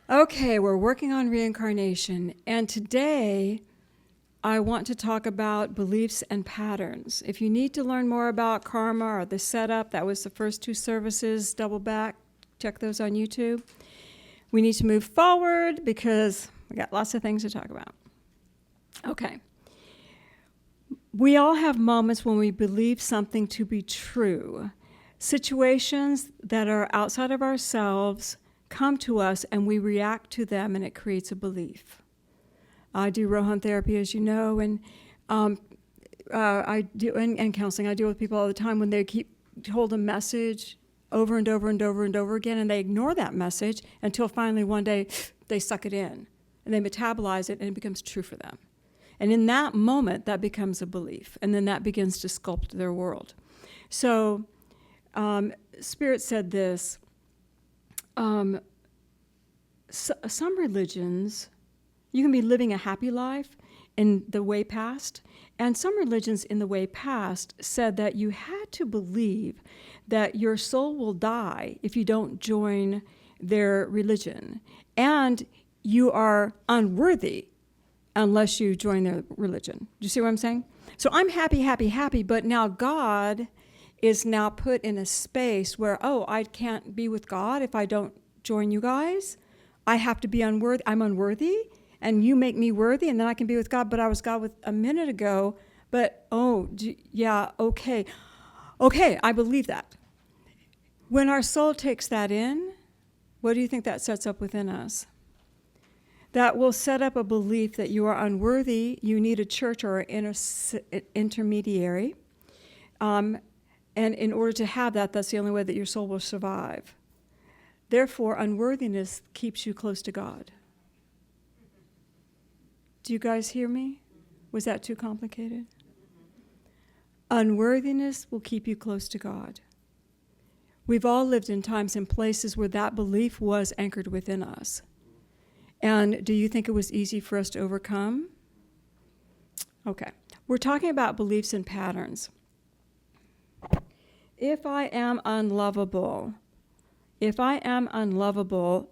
Okay, we're working on reincarnation, and today I want to talk about beliefs and patterns. If you need to learn more about karma or the setup, that was the first two services, double back, check those on YouTube. We need to move forward because we got lots of things to talk about. Okay. We all have moments when we believe something to be true. Situations that are outside of ourselves come to us and we react to them, and it creates a belief. I do Rohan therapy, as you know, and I do and counseling. I deal with people all the time when they keep told a message over and over and over and over again, and they ignore that message until finally one day they suck it in and they metabolize it, and it becomes true for them. And in that moment, that becomes a belief, and then that begins to sculpt their world. So Spirit said this. Some religions, you can be living a happy life in the way past, and some religions in the way past said that you had to believe that your soul will die if you don't join their religion, and you are unworthy unless you join their religion. Do you see what I'm saying? So I'm happy, happy, happy, but now God is now put in a space where, I can't be with God if I don't join you guys. I have to be unworthy. I'm unworthy, and you make me worthy, and then I can be with God. But I was God with a minute ago. But, okay. Okay, I believe that. When our soul takes that in, what do you think that sets up within us? That will set up a belief that you are unworthy, you need a church or an intermediary. And in order to have that, that's the only way that your soul will survive. Therefore, unworthiness keeps you close to God. Do you guys hear me? Was that too complicated? Unworthiness will keep you close to God. We've all lived in times and places where that belief was anchored within us. And do you think it was easy for us to overcome? Okay. We're talking about beliefs and patterns. If I am unlovable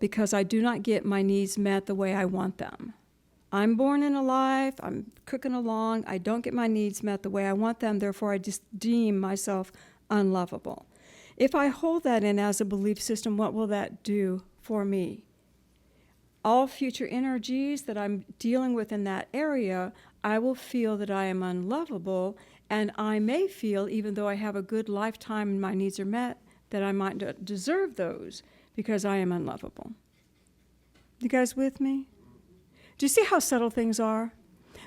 because I do not get my needs met the way I want them. I'm born in a life, I'm cooking along, I don't get my needs met the way I want them, therefore I just deem myself unlovable. If I hold that in as a belief system, what will that do for me? All future energies that I'm dealing with in that area, I will feel that I am unlovable, and I may feel, even though I have a good lifetime and my needs are met, that I might deserve those because I am unlovable. You guys with me? Do you see how subtle things are?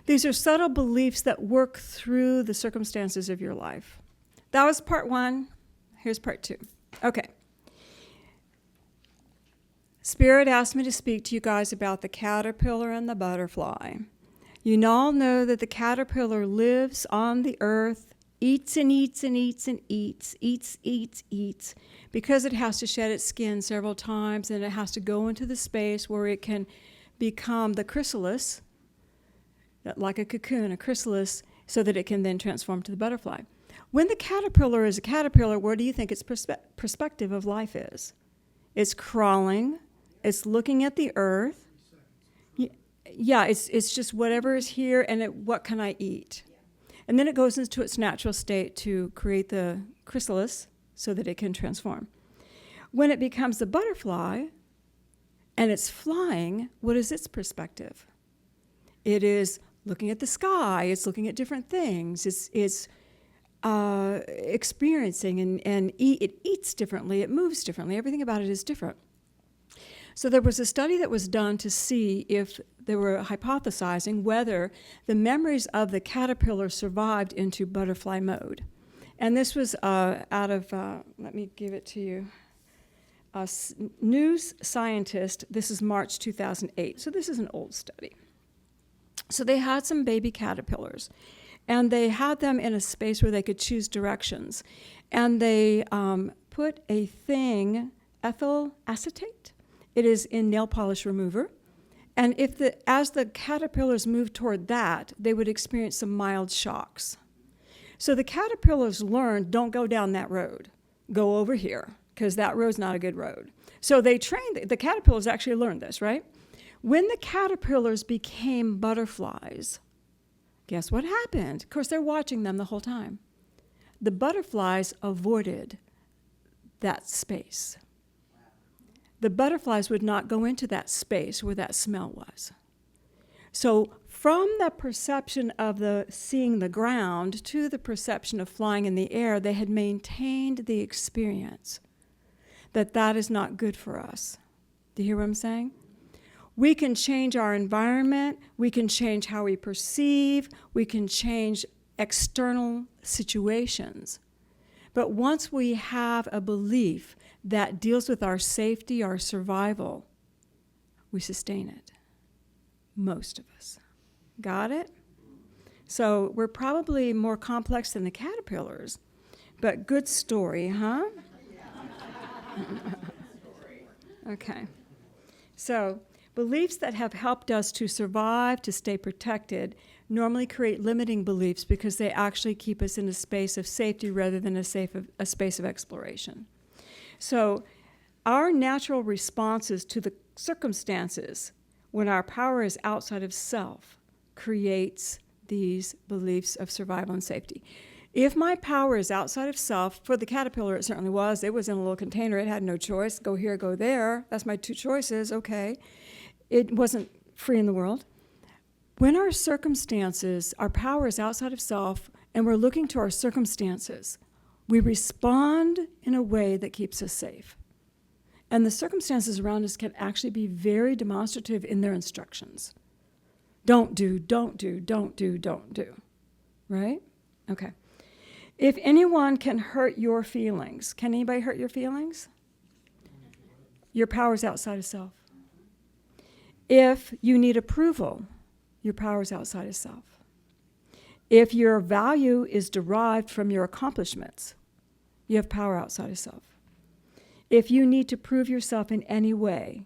These are subtle beliefs that work through the circumstances of your life. That was part one. Here's part two. Okay. Spirit asked me to speak to you guys about the caterpillar and the butterfly. You all know that the caterpillar lives on the earth, eats and eats and eats and eats, because it has to shed its skin several times, and it has to go into the space where it can become the chrysalis, like a cocoon, a chrysalis, so that it can then transform to the butterfly. When the caterpillar is a caterpillar, where do you think its perspective of life is? It's crawling, it's looking at the earth. Yeah, it's just whatever is here, and what can I eat? And then it goes into its natural state to create the chrysalis so that it can transform. When it becomes the butterfly and it's flying, what is its perspective? It is looking at the sky, it's looking at different things, it's experiencing, and it eats differently, it moves differently, everything about it is different. So there was a study that was done to see if they were hypothesizing whether the memories of the caterpillar survived into butterfly mode. And this was out of, let me give it to you, News Scientist. This is March 2008. So this is an old study. So they had some baby caterpillars, and they had them in a space where they could choose directions. And they put a thing, ethyl acetate. It is in nail polish remover. And as the caterpillars moved toward that, they would experience some mild shocks. So the caterpillars learned, don't go down that road. Go over here. because that road's not a good road. So they trained, the caterpillars actually learned this, right? When the caterpillars became butterflies, guess what happened? Of course, they're watching them the whole time. The butterflies avoided that space. The butterflies would not go into that space where that smell was. So from the perception of seeing the ground to the perception of flying in the air, they had maintained the experience that is not good for us. Do you hear what I'm saying? We can change our environment, we can change how we perceive, we can change external situations. But once we have a belief that deals with our safety, our survival, we sustain it. Most of us. Got it? So we're probably more complex than the caterpillars, but good story, huh? Okay. So beliefs that have helped us to survive, to stay protected, normally create limiting beliefs because they actually keep us in a space of safety rather than a space of exploration. So our natural responses to the circumstances when our power is outside of self creates these beliefs of survival and safety. If my power is outside of self, for the caterpillar it certainly was. It was in a little container. It had no choice. Go here, go there. That's my two choices. Okay. It wasn't free in the world. When our circumstances, our power is outside of self, and we're looking to our circumstances, we respond in a way that keeps us safe. And the circumstances around us can actually be very demonstrative in their instructions. Don't do, don't do, don't do, don't do. Right? Okay. If anyone can hurt your feelings, can anybody hurt your feelings? Your power is outside of self. If you need approval, your power is outside of self. If your value is derived from your accomplishments, you have power outside of self. If you need to prove yourself in any way,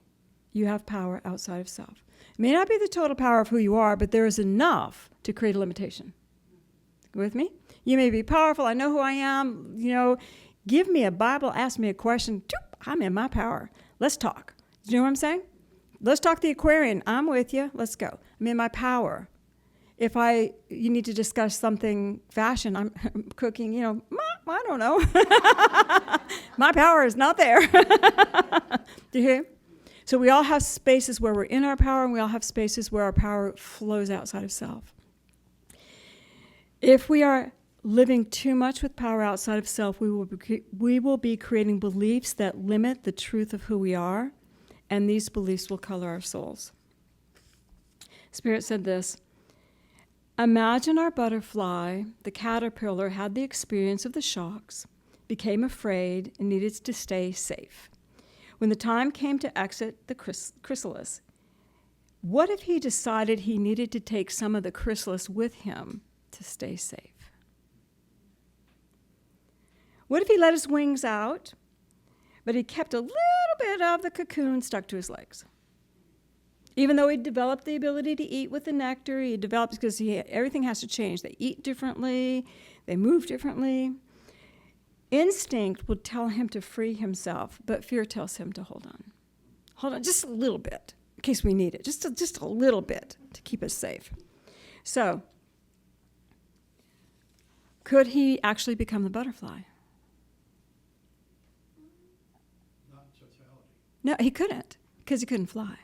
you have power outside of self. It may not be the total power of who you are, but there is enough to create a limitation. With me? You may be powerful. I know who I am. Give me a Bible, ask me a question. I'm in my power. Let's talk. Do you know what I'm saying? Let's talk the Aquarian. I'm with you. Let's go. I'm in my power. If you need to discuss something fashion, I'm cooking, I don't know. My power is not there. Do you hear? So we all have spaces where we're in our power, and we all have spaces where our power flows outside of self. If we are living too much with power outside of self, we will be creating beliefs that limit the truth of who we are, and these beliefs will color our souls. Spirit said this: imagine our butterfly, the caterpillar, had the experience of the shocks, became afraid, and needed to stay safe. When the time came to exit the chrysalis, what if he decided he needed to take some of the chrysalis with him to stay safe? What if he let his wings out, but he kept a little bit of the cocoon stuck to his legs? Even though he developed the ability to eat with the nectar, he developed because everything has to change. They eat differently, they move differently. Instinct would tell him to free himself, but fear tells him to hold on. Hold on just a little bit, in case we need it. Just a little bit to keep us safe. So, could he actually become the butterfly? Not in totality. No, he couldn't, because he couldn't fly.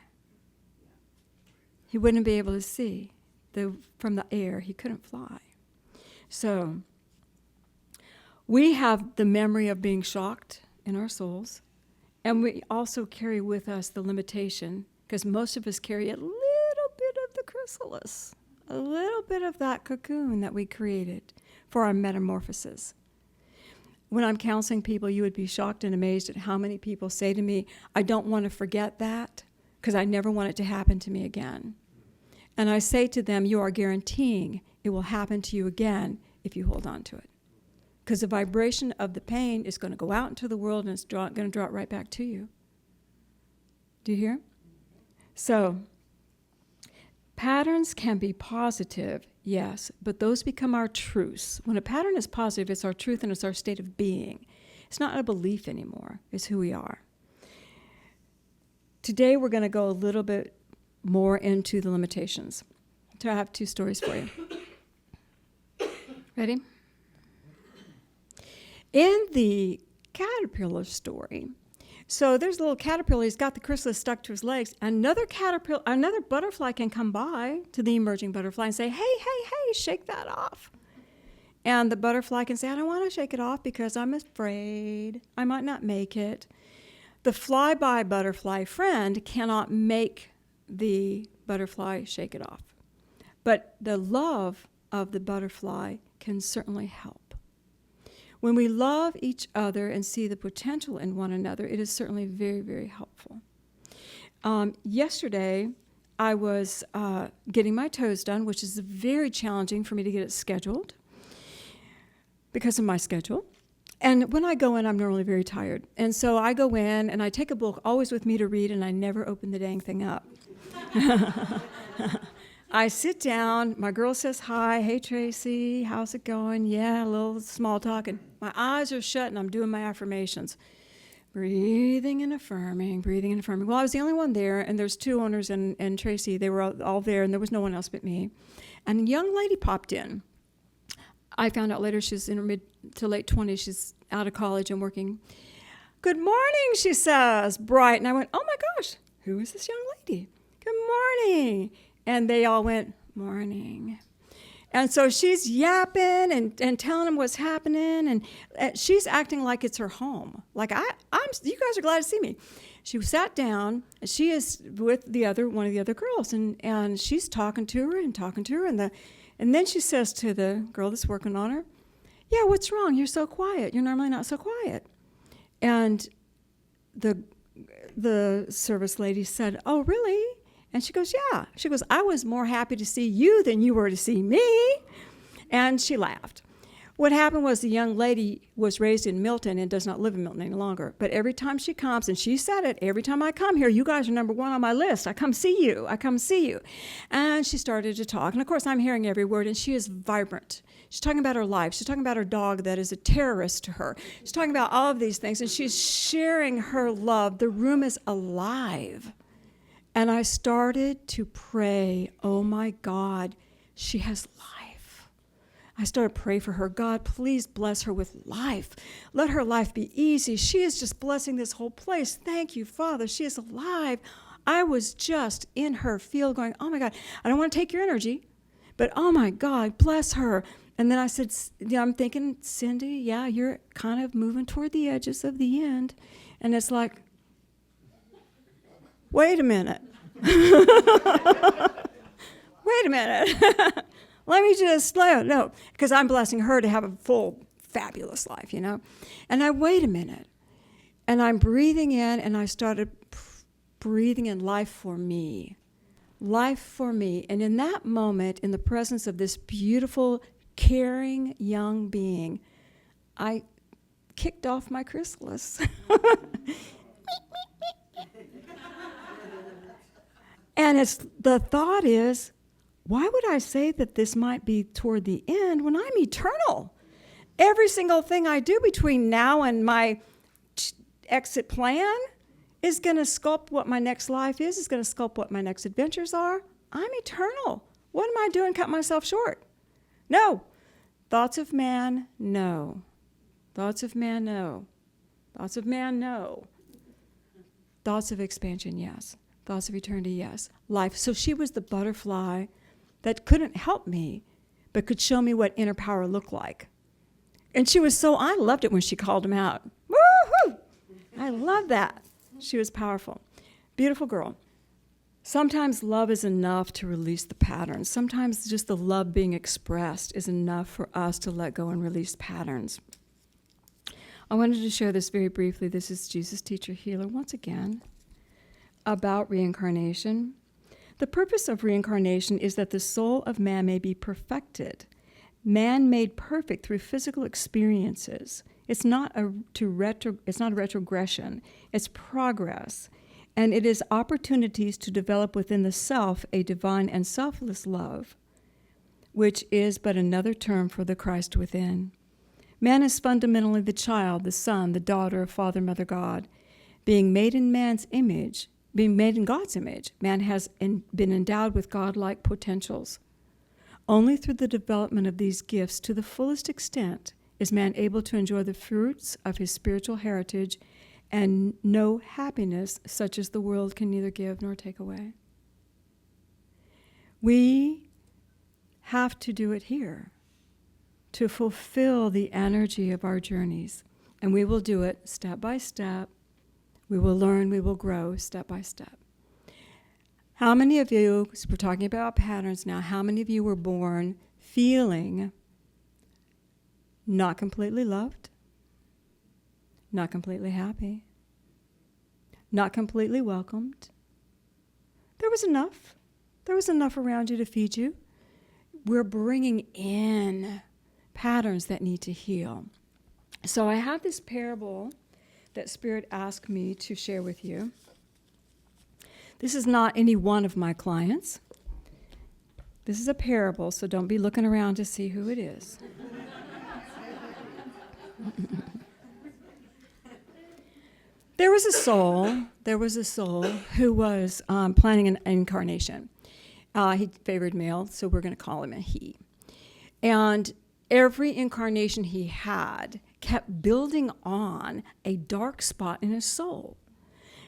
He wouldn't be able to see from the air. He couldn't fly. So we have the memory of being shocked in our souls, and we also carry with us the limitation, because most of us carry a little bit of the chrysalis, a little bit of that cocoon that we created for our metamorphosis. When I'm counseling people, you would be shocked and amazed at how many people say to me, I don't want to forget that, because I never want it to happen to me again. And I say to them, you are guaranteeing it will happen to you again if you hold on to it. Because the vibration of the pain is going to go out into the world, and it's going to draw it right back to you. Do you hear? So, patterns can be positive, yes, but those become our truths. When a pattern is positive, it's our truth and it's our state of being. It's not a belief anymore. It's who we are. Today we're going to go a little bit more into the limitations. So I have 2 stories for you. Ready? In the caterpillar story, so there's a little caterpillar, he's got the chrysalis stuck to his legs. Another butterfly can come by to the emerging butterfly and say, hey, shake that off. And the butterfly can say, I don't want to shake it off because I'm afraid I might not make it. The flyby butterfly friend cannot make the butterfly shake it off. But the love of the butterfly can certainly help. When we love each other and see the potential in one another, it is certainly very, very helpful. Yesterday, I was getting my toes done, which is very challenging for me to get it scheduled because of my schedule. And when I go in, I'm normally very tired. And so I go in, and I take a book always with me to read, and I never open the dang thing up. I sit down, my girl says hi, hey Tracy, how's it going? Yeah, a little small talk, and my eyes are shut and I'm doing my affirmations. Breathing and affirming, breathing and affirming. Well, I was the only one there, and there's 2 owners and Tracy, they were all there, and there was no one else but me. And a young lady popped in. I found out later she's in her mid to late 20s, she's out of college and working. Good morning, she says, bright. And I went, oh my gosh, who is this young lady? Good morning. And they all went, morning. And so she's yapping and telling them what's happening, and she's acting like it's her home. Like, you guys are glad to see me. She sat down, and she is with one of the other girls, and she's talking to her, and then she says to the girl that's working on her, yeah, what's wrong? You're so quiet. You're normally not so quiet. And the service lady said, oh, really? And she goes, yeah. She goes, I was more happy to see you than you were to see me. And she laughed. What happened was the young lady was raised in Milton and does not live in Milton any longer. But every time she comes, and she said it, every time I come here, you guys are number 1 on my list. I come see you. And she started to talk. And, of course, I'm hearing every word, and she is vibrant. She's talking about her life. She's talking about her dog that is a terrorist to her. She's talking about all of these things, and she's sharing her love. The room is alive. And I started to pray, oh my God, she has life. I started to pray for her. God, please bless her with life. Let her life be easy. She is just blessing this whole place. Thank you, Father. She is alive. I was just in her field going, oh my God, I don't want to take your energy, but oh my God, bless her. And then I said, I'm thinking, Cindy, yeah, you're kind of moving toward the edges of the end. And it's like, wait a minute. Wait a minute. Let me just, no, because I'm blessing her to have a full, fabulous life, And I wait a minute. And I'm breathing in, and I started breathing in life for me. Life for me. And in that moment, in the presence of this beautiful, caring young being, I kicked off my chrysalis. And the thought is, why would I say that this might be toward the end when I'm eternal? Every single thing I do between now and my exit plan is going to sculpt what my next life is going to sculpt what my next adventures are. I'm eternal. What am I doing? Cut myself short? No. Thoughts of man, no. Thoughts of man, no. Thoughts of man, no. Thoughts of expansion, yes. Thoughts of eternity, yes. Life. So she was the butterfly that couldn't help me, but could show me what inner power looked like. And I loved it when she called him out. Woo-hoo! I love that. She was powerful. Beautiful girl. Sometimes love is enough to release the patterns. Sometimes just the love being expressed is enough for us to let go and release patterns. I wanted to share this very briefly. This is Jesus Teacher Healer once again about reincarnation. The purpose of reincarnation is that the soul of man may be perfected, man made perfect through physical experiences. It's not a retrogression, it's progress. And it is opportunities to develop within the self a divine and selfless love, which is but another term for the Christ within. Man is fundamentally the child, the son, the daughter of Father, Mother, God. Being made in man's image, being made in God's image, man has been endowed with godlike potentials. Only through the development of these gifts to the fullest extent is man able to enjoy the fruits of his spiritual heritage and know happiness such as the world can neither give nor take away. We have to do it here to fulfill the energy of our journeys. And we will do it step by step. We will learn, we will grow step by step. How many of you, because we're talking about patterns now, how many of you were born feeling not completely loved, not completely happy, not completely welcomed? There was enough. There was enough around you to feed you. We're bringing in patterns that need to heal. So I have this parable that Spirit asked me to share with you. This is not any one of my clients. This is a parable, so don't be looking around to see who it is. There was a soul who was planning an incarnation. He favored male, so we're going to call him a he. And every incarnation he had kept building on a dark spot in his soul.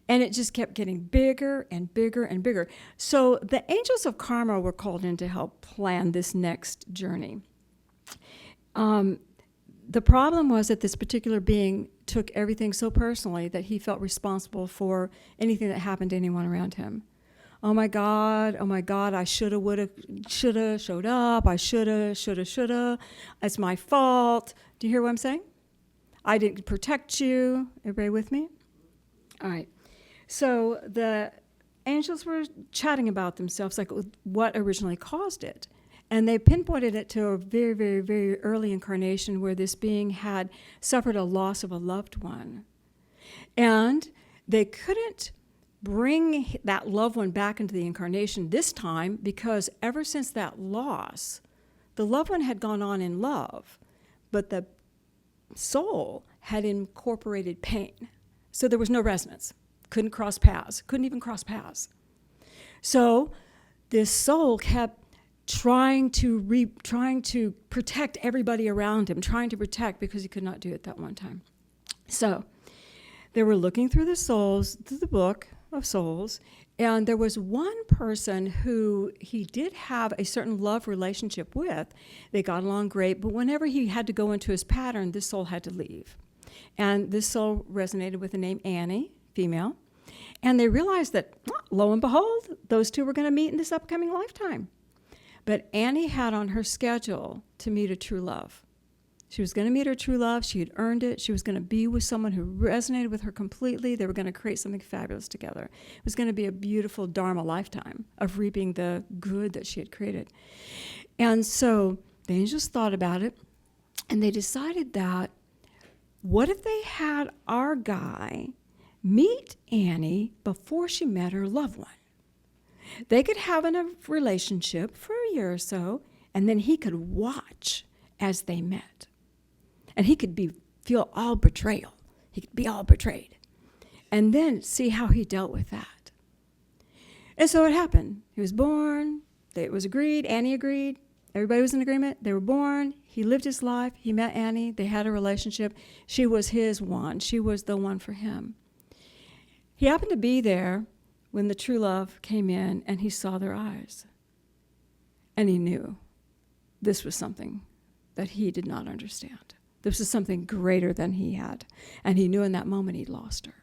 And it just kept getting bigger and bigger and bigger. So the angels of karma were called in to help plan this next journey. The problem was that this particular being took everything so personally that he felt responsible for anything that happened to anyone around him. Oh my God, I shoulda, woulda, shoulda, showed up. I shoulda. It's my fault. Do you hear what I'm saying? I didn't protect you. Everybody with me? All right. So the angels were chatting about themselves, like what originally caused it. And they pinpointed it to a very, very, very early incarnation where this being had suffered a loss of a loved one. And they couldn't bring that loved one back into the incarnation this time because ever since that loss, the loved one had gone on in love, but the soul had incorporated pain. So there was no resonance. Couldn't even cross paths. So this soul kept trying to protect everybody around him, trying to protect because he could not do it that one time. So they were looking through the book of souls, and there was one person who he did have a certain love relationship with. They got along great, but whenever he had to go into his pattern, this soul had to leave. And this soul resonated with the name Annie, female, and they realized that, lo and behold, those two were going to meet in this upcoming lifetime. But Annie had on her schedule to meet a true love. She was going to meet her true love. She had earned it. She was going to be with someone who resonated with her completely. They were going to create something fabulous together. It was going to be a beautiful Dharma lifetime of reaping the good that she had created. And so the angels thought about it, and they decided that what if they had our guy meet Annie before she met her loved one? They could have a relationship for a year or so, and then he could watch as they met. And he could feel all betrayal. He could be all betrayed. And then see how he dealt with that. And so it happened. He was born. It was agreed. Annie agreed. Everybody was in agreement. They were born. He lived his life. He met Annie. They had a relationship. She was his one. She was the one for him. He happened to be there when the true love came in, and he saw their eyes. And he knew this was something that he did not understand. This was something greater than he had. And he knew in that moment he'd lost her.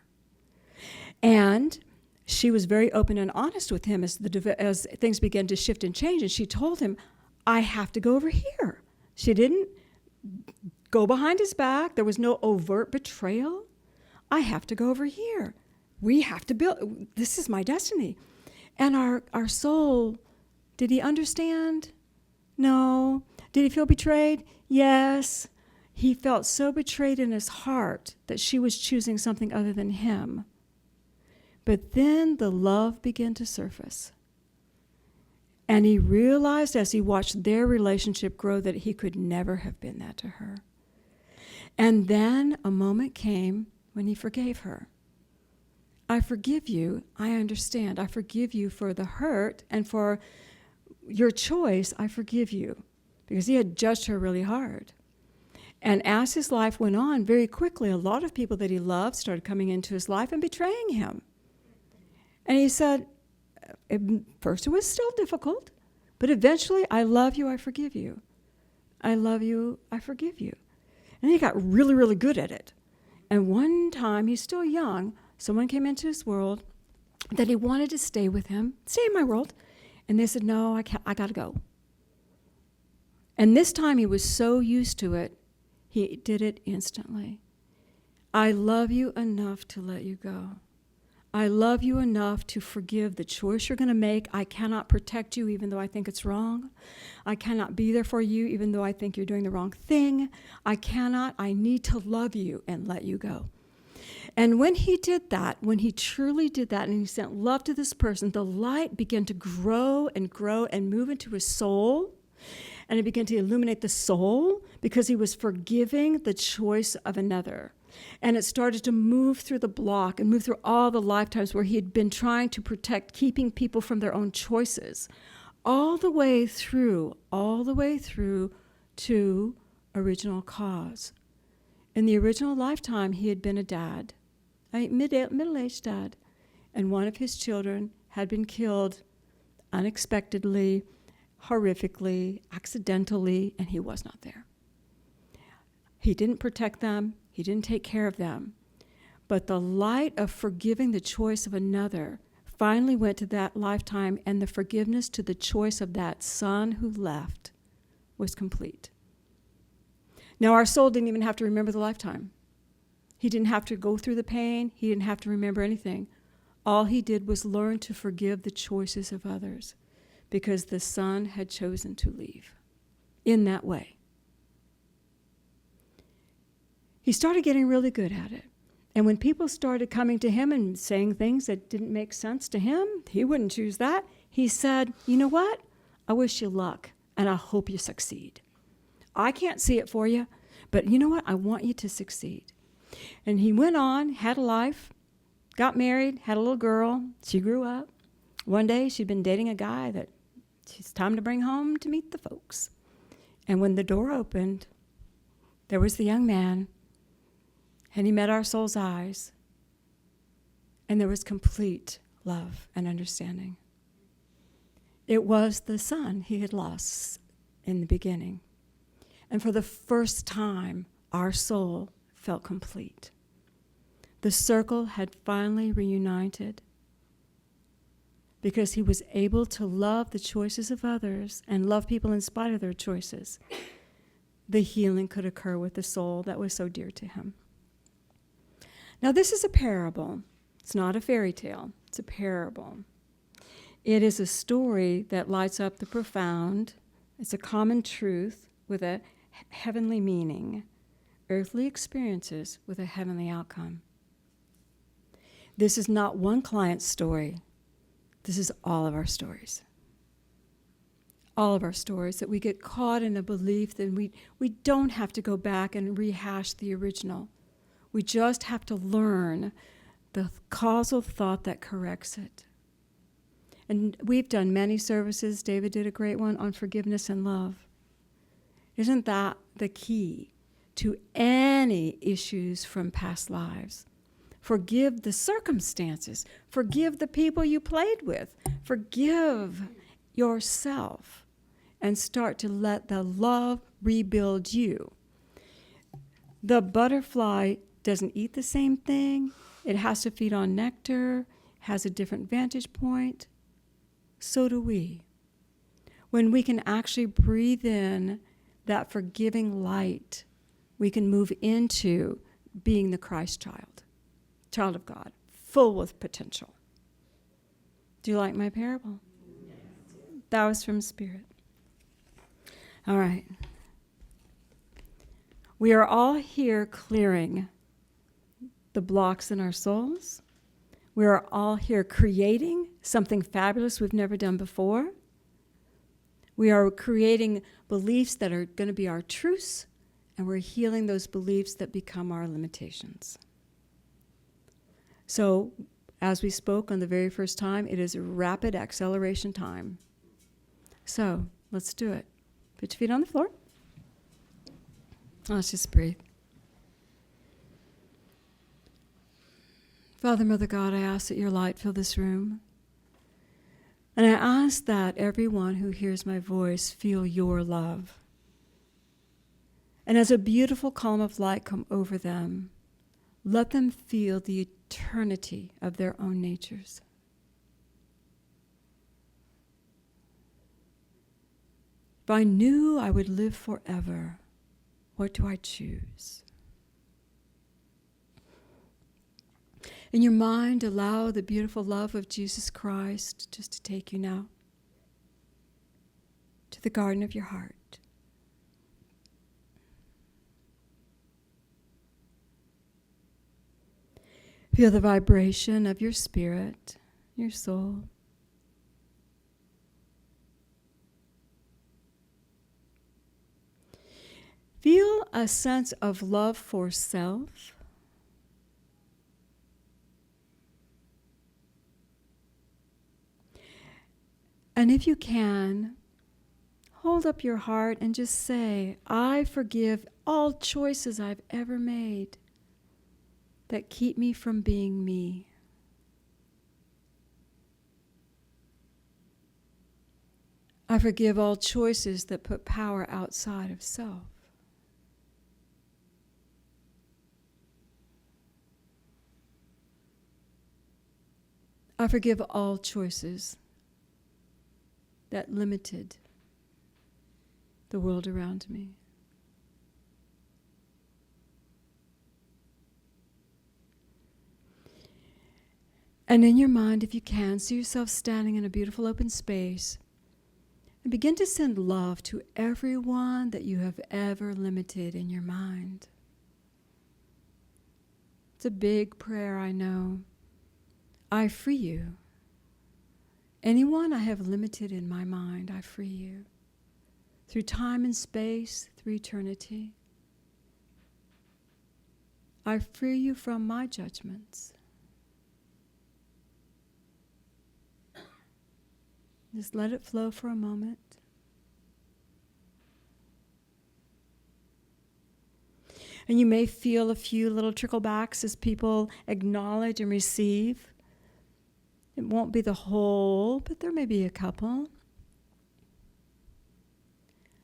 And she was very open and honest with him as things began to shift and change. And she told him, I have to go over here. She didn't go behind his back. There was no overt betrayal. I have to go over here. We have to build. This is my destiny. And our soul, did he understand? No. Did he feel betrayed? Yes. He felt so betrayed in his heart that she was choosing something other than him. But then the love began to surface. And he realized as he watched their relationship grow that he could never have been that to her. And then a moment came when he forgave her. I forgive you. I understand. I forgive you for the hurt and for your choice. I forgive you. Because he had judged her really hard. And as his life went on, very quickly, a lot of people that he loved started coming into his life and betraying him. And he said, at first it was still difficult, but eventually, I love you, I forgive you. I love you, I forgive you. And he got really, really good at it. And one time, he's still young, someone came into his world that he wanted to stay with him, stay in my world. And they said, no, I got to go. And this time, he was so used to it, he did it instantly. I love you enough to let you go. I love you enough to forgive the choice you're going to make. I cannot protect you even though I think it's wrong. I cannot be there for you even though I think you're doing the wrong thing. I need to love you and let you go. And when he did that, when he truly did that and he sent love to this person, the light began to grow and move into his soul. And it began to illuminate the soul because he was forgiving the choice of another. And it started to move through the block and move through all the lifetimes where he had been trying to protect, keeping people from their own choices, all the way through to original cause. In the original lifetime, he had been a dad, a middle-aged dad, and one of his children had been killed unexpectedly, horrifically, accidentally, and he was not there. He didn't protect them. He didn't take care of them. But the light of forgiving the choice of another finally went to that lifetime, and the forgiveness to the choice of that son who left was complete. Now, our soul didn't even have to remember the lifetime. He didn't have to go through the pain. He didn't have to remember anything. All he did was learn to forgive the choices of others because the son had chosen to leave in that way. He started getting really good at it. And when people started coming to him and saying things that didn't make sense to him, he wouldn't choose that. He said, you know what? I wish you luck, and I hope you succeed. I can't see it for you, but you know what? I want you to succeed. And he went on, had a life, got married, had a little girl. She grew up. One day, she'd been dating a guy that it's time to bring home to meet the folks. And when the door opened, there was the young man, and he met our soul's eyes, and there was complete love and understanding. It was the son he had lost in the beginning. And for the first time, our soul felt complete. The circle had finally reunited because he was able to love the choices of others and love people in spite of their choices. The healing could occur with the soul that was so dear to him. Now, this is a parable. It's not a fairy tale. It's a parable. It is a story that lights up the profound. It's a common truth with a heavenly meaning. Earthly experiences with a heavenly outcome. This is not one client's story. This is all of our stories. All of our stories, that we get caught in a belief that we don't have to go back and rehash the original. We just have to learn the causal thought that corrects it. And we've done many services. David did a great one on forgiveness and love. Isn't that the key to any issues from past lives? Forgive the circumstances. Forgive the people you played with. Forgive yourself and start to let the love rebuild you. The butterfly doesn't eat the same thing. It has to feed on nectar, has a different vantage point. So do we. When we can actually breathe in that forgiving light, we can move into being the Christ child of God, full with potential. Do you like my parable? Yes. That was from Spirit. All right. We are all here clearing the blocks in our souls. We are all here creating something fabulous we've never done before. We are creating beliefs that are going to be our truths And we're healing those beliefs that become our limitations. So, as we spoke on the very first time, it is a rapid acceleration time. So, let's do it. Put your feet on the floor. Let's just breathe. Father, Mother God, I ask that your light fill this room. And I ask that everyone who hears my voice feel your love. And as a beautiful column of light come over them, let them feel the eternity of their own natures. If I knew I would live forever, what do I choose? In your mind, allow the beautiful love of Jesus Christ just to take you now to the garden of your heart. Feel the vibration of your spirit, your soul. Feel a sense of love for self. And if you can, hold up your heart and just say, I forgive all choices I've ever made that keep me from being me. I forgive all choices that put power outside of self. I forgive all choices that limited the world around me. And in your mind, if you can, see yourself standing in a beautiful open space and begin to send love to everyone that you have ever limited in your mind. It's a big prayer, I know. I free you. Anyone I have limited in my mind, I free you. Through time and space, through eternity. I free you from my judgments. Just let it flow for a moment. And you may feel a few little tricklebacks as people acknowledge and receive. It won't be the whole, but there may be a couple.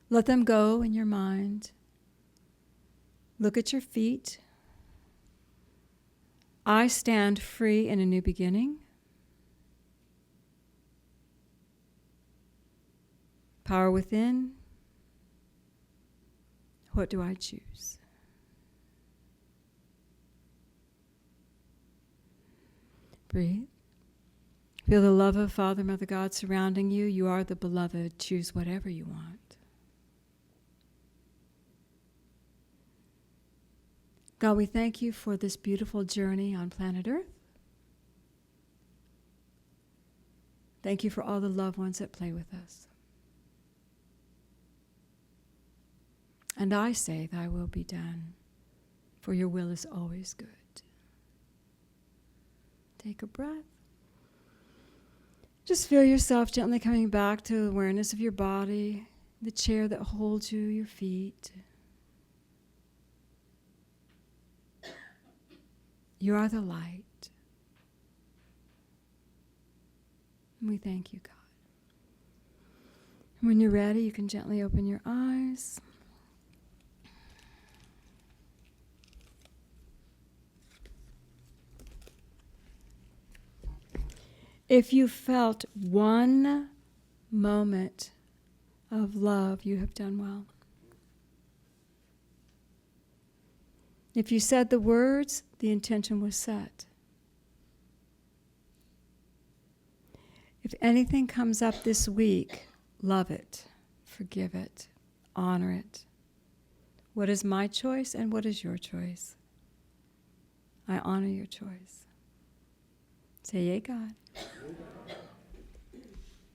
Let them go in your mind. Look at your feet. I stand free in a new beginning. Power within. What do I choose? Breathe. Feel the love of Father, Mother God surrounding you. You are the beloved. Choose whatever you want. God, we thank you for this beautiful journey on planet Earth. Thank you for all the loved ones that play with us. And I say, thy will be done, for your will is always good. Take a breath. Just feel yourself gently coming back to awareness of your body, the chair that holds you, your feet. You are the light. And we thank you, God. When you're ready, you can gently open your eyes. If you felt one moment of love, you have done well. If you said the words, the intention was set. If anything comes up this week, love it, forgive it, honor it. What is my choice and what is your choice? I honor your choice. Say, yay, God.